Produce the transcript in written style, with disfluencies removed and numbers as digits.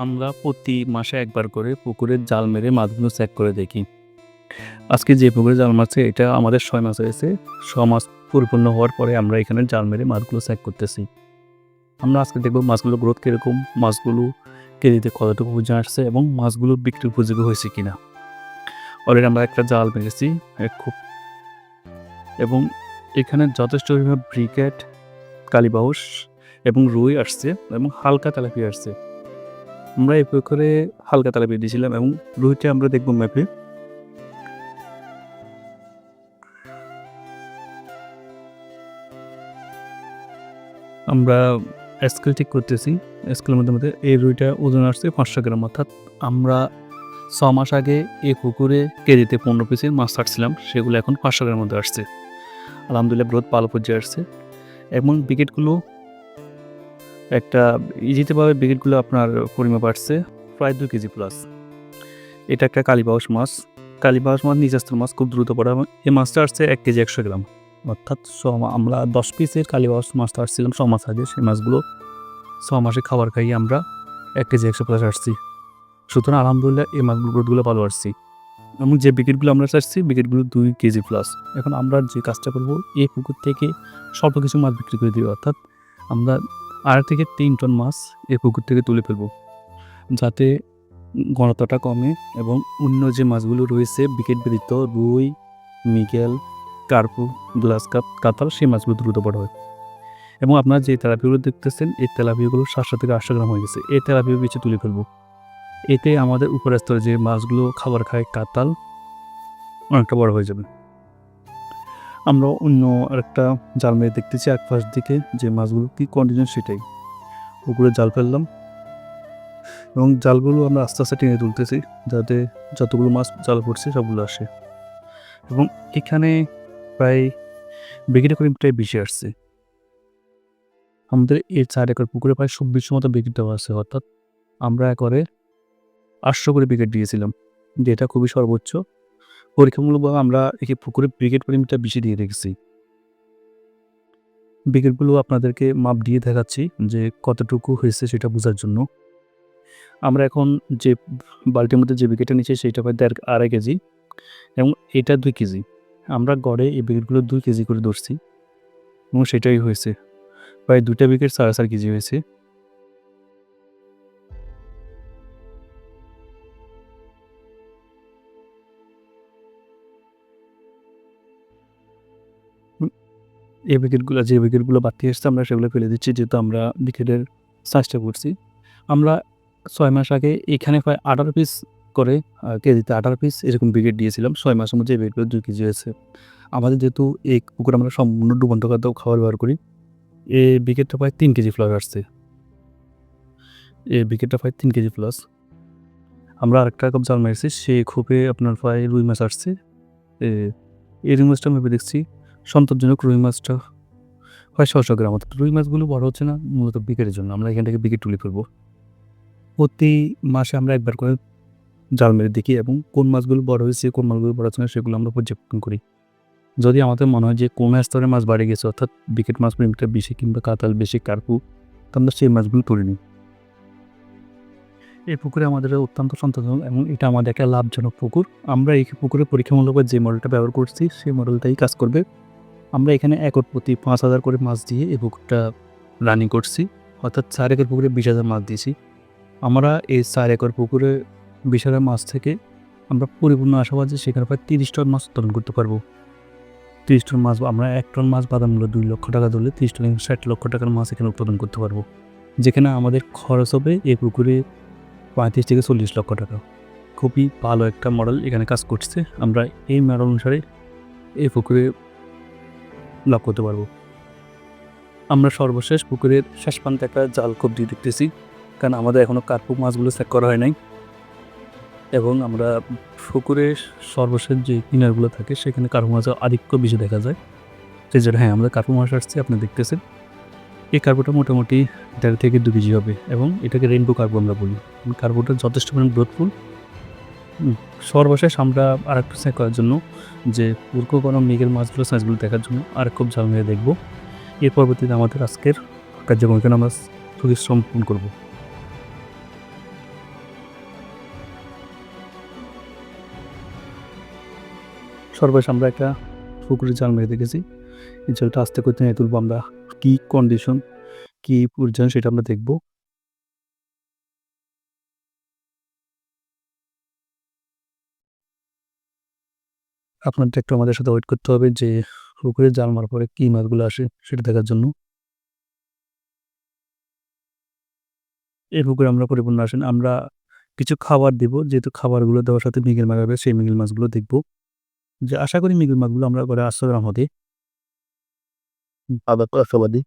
আমরা প্রতি মাসে একবার করে পুকুরের জাল মেরে মাছগুলো চেক করে দেখি। আজকে যে পুকুরে জাল মারছে এটা আমাদের ৬ মাস হয়েছে। ৬ মাস পরিপূর্ণ হওয়ার পরে আমরা এখানে জাল মেরে মাছগুলো চেক করতেছি। আমরা আজকে দেখব মাছগুলোর গ্রোথ কিরকম, মাছগুলো কেজিতে কতটুকু ওজন আসছে এবং মাছগুলো বিক্রির উপযোগী হয়েছে কিনা। অলরেডি আমরা একটা জাল মেরেছি খুব এবং এখানে যথেষ্ট পরিমাণে ব্রিকেট, কালীবাউস এবং রুই আসছে এবং হালকা তেলাপিয়া আসছে। আমরা এই পুকুরে হালকা তেলাপিয়া দিয়েছিলাম এবং রুইটা আমরা দেখব ম্যাপে। আমরা স্কেল ঠিক করতেছি। স্কেলের মধ্যে এই রুইটা ওজন আসছে 500 গ্রাম, অর্থাৎ আমরা 6 মাস আগে এই পুকুরে কেজিতে 15 পিসের মাছ ছাড়ছিলাম, সেগুলো এখন 500 গ্রামের মধ্যে আসছে। আলহামদুলিল্লাহ গ্রোথ ভালো পর্যায়ে আসছে এবং বিকেটগুলো একটা ইজিতেভাবে বিকেটগুলো আপনার পরিমাপ আসছে প্রায় 2 কেজি প্লাস। এটা একটা কালীবাউস মাছ। কালীবাউস মাছ নিচের মাছ, খুব দ্রুত বড় এবং এই মাছটা আসছে 1 কেজি 100 গ্রাম, অর্থাৎ আমরা 10 পিসের কালীবাউস মাছটা আসছিলাম 6 মাস আগে। সেই মাছগুলো 6 মাসে খাবার খাইয়ে আমরা 1 কেজি 100 প্লাস আসছি। সুতরাং আলহামদুলিল্লাহ এই মাছগুলো গ্রোথগুলো ভালো আসছি এবং যে বিকেটগুলো আমরা চাচ্ছি বিকেটগুলো 2 কেজি প্লাস। এখন আমরা যে কাজটা করবো, এই পুকুর থেকে স্বল্প কিছু মাছ বিক্রি করে দিব, অর্থাৎ আমরা 2.5 থেকে 3 টন মাছ এই পুকুর থেকে তুলে ফেলবো, যাতে ঘনত্বটা কমে এবং অন্য যে মাছগুলো রয়েছে বিকেট ব্যতীত রুই, মৃগেল, কার্পু, গ্লাস কাপ, কাতল, সেই মাছগুলো দ্রুত বড় হয়। এবং আপনারা যে তেলাপিয়াগুলো দেখতেছেন এই তেলাপিয়াগুলো 700 থেকে 800 গ্রাম হয়ে গেছে। এই তেলাপিয়া বেছে তুলে ফেলবো। এতে আমাদের উপরের স্তরে যে মাছগুলো খাবার খায় কাতাল অনেকটা বড় হয়ে যাবে। আমরা অন্য আরেকটা জাল মেরে দেখতেছি এক পাশ দিকে যে মাছগুলো কি কন্ডিশন সেটাই। পুকুরে জাল ফেললাম এবং জালগুলো আমরা আস্তে আস্তে টেনে তুলতেছি, যাতে যতগুলো মাছ জাল পড়ছে সবগুলো আসে এবং এখানে প্রায় বিকেটে করে প্রায় বেশি আসছে। আমাদের এই 4 একর পুকুরে প্রায় 2600 মতো বিকেট দেওয়া আছে, অর্থাৎ আমরা একরে 800 করে বিকেট দিয়েছিলাম, যেটা খুবই সর্বোচ্চ। পরীক্ষামূলকভাবে আমরা এই পুকুরে বিকেট পরিমাণটা বেশি দিয়ে রেখেছি। বিকেটগুলো আপনাদেরকে মাপ দিয়ে দেখাচ্ছি যে কতটুকু হয়েছে সেটা বোঝার জন্য। আমরা এখন যে বালতির মধ্যে যে বিকেটটা নিচ্ছি সেইটা প্রায় 2.5 কেজি এবং এটা 2 কেজি। আমরা গড়ে এই বিকেটগুলো 2 কেজি করে ধরছি এবং সেটাই হয়েছে। প্রায় 2টা বিকেট 4.5 কেজি হয়েছে। এই যে বিকেটগুলো বাড়তি এসছে আমরা সেগুলো ফেলে দিচ্ছি, যেহেতু আমরা বিকেটের সাইজটা করছি। আমরা 6 মাস আগে এখানে প্রায় 18 পিস করে কেজিতে 18 পিস এরকম বিকেট দিয়েছিলাম। 6 মাসের মধ্যে এই বিকেটগুলো 2 কেজি হয়েছে। আমাদের যেহেতু এই পুকুরে আমরা সম্পূর্ণ ডুবন্ত খাদ্য খাবার ব্যবহার করি, এই বিকেটটা প্রায় 3 কেজি প্লাস আসছে। এই বিকেটটা প্রায় 3 কেজি প্লাস। আমরা আরেকটা রকম জাল মেরেছি, সেই খোপে আপনার প্রায় রুই মাছ আসছে। এই রুই মাছটা ভেবে দেখছি সন্তোষজনক। রুই মাছটা প্রায় 600 গ্রাম, অর্থাৎ রুই মাছগুলো বড় হচ্ছে না মূলত বিকেটের জন্য। আমরা এখান থেকে বিকেট তুলে ফেলবো। প্রতি মাসে আমরা একবার করে জাল মেরে দেখি এবং কোন মাছগুলো বড় হয়েছে, কোন মাছগুলো বড় হচ্ছে না সেগুলো আমরা পর্যবেক্ষণ করি। যদি আমাদের মনে হয় যে কোন স্তরে মাছ বাড়ে গেছে, অর্থাৎ বিকেট মাছ পরিমাণটা বেশি কিংবা কাতাল বেশি, কার্পু, তো আমরা সেই মাছগুলো তুলে নিই। এই পুকুরে আমাদের অত্যন্ত সন্তোষজনক এবং এটা আমাদের একটা লাভজনক পুকুর। আমরা এই পুকুরে পরীক্ষামূলকভাবে যে মডেলটা ব্যবহার করছি সেই মডেলটাই কাজ করবে। আমরা এখানে একর প্রতি 5,000 করে মাছ দিয়ে এই পুকুরটা রানিং করছি, অর্থাৎ 4 একর পুকুরে 20,000 মাছ দিয়েছি। আমরা এই 4 একর পুকুরে 20,000 মাছ থেকে আমরা পরিপূর্ণ আশাবাদী সেখানে প্রায় 30 টন মাছ উৎপাদন করতে পারবো। 30 টন মাছ, আমরা 1 টন মাছ বাজার মূল্য 2 লক্ষ টাকা ধরলে 30 টন 60 লক্ষ টাকার মাছ এখানে উৎপাদন করতে পারবো, যেখানে আমাদের খরচ হবে এই পুকুরে 35 থেকে 40 লক্ষ টাকা। খুবই ভালো একটা মডেল এখানে কাজ করছে। আমরা এই মডেল অনুসারে এই পুকুরে লাভ করতে পারবো। আমরা সর্বশেষ পুকুরের শেষ প্রান্তে একটা জাল কোপ দিয়ে দেখতেছি, কারণ আমাদের এখনও কার্পু মাছগুলো চেক করা হয় নাই এবং আমরা পুকুরের সর্বশেষ যে কিনারগুলো থাকে সেখানে কার্পু মাছের আধিক্য বেশি দেখা যায়। সেই জন্য হ্যাঁ, আমাদের কার্পু মাছ আসছে, আপনি দেখতেছেন। এই কার্পুটা মোটামুটি 1.5 থেকে 2 কেজি হবে এবং এটাকে রেইনবো কার্পু আমরা বলি। কার্পুটা যথেষ্ট পরিমাণ গ্রোথফুল। সর্বশেষ আমরা আরেকটু চেক করার জন্য যে পুরকো কোনো মৃগেল মাছগুলো সাইজগুলো দেখার জন্য আর খুব জাল মেরে দেখবো। এর পরবর্তীতে আমাদের আজকের কার্যক্রমকে আমরা সম্পূর্ণ করব। সর্বশেষ আমরা একটা পুকুরে জাল মেরে দেখেছি। এই জালটা আস্তে করে টেনে তুলবো আমরা। কী কন্ডিশন, কী পর্যায়ে সেটা আমরা দেখব। আপনাদের একটু আমাদের সাথে ওয়েট করতে হবে যে পুকুরে জাল মারার পরে কী মাছগুলো আসে সেটা দেখার জন্য। এই পুকুরে আমরা পরিপূর্ণ আসেন। আমরা কিছু খাবার দিব। যেহেতু খাবারগুলো দেওয়ার সাথে মৃগেল মাছ আসবে, সেই মৃগেল মাছগুলো দেখব। যে আশা করি মৃগেল মাছগুলো আমরা ঘরে আশা করা হবে। আশাবাদী।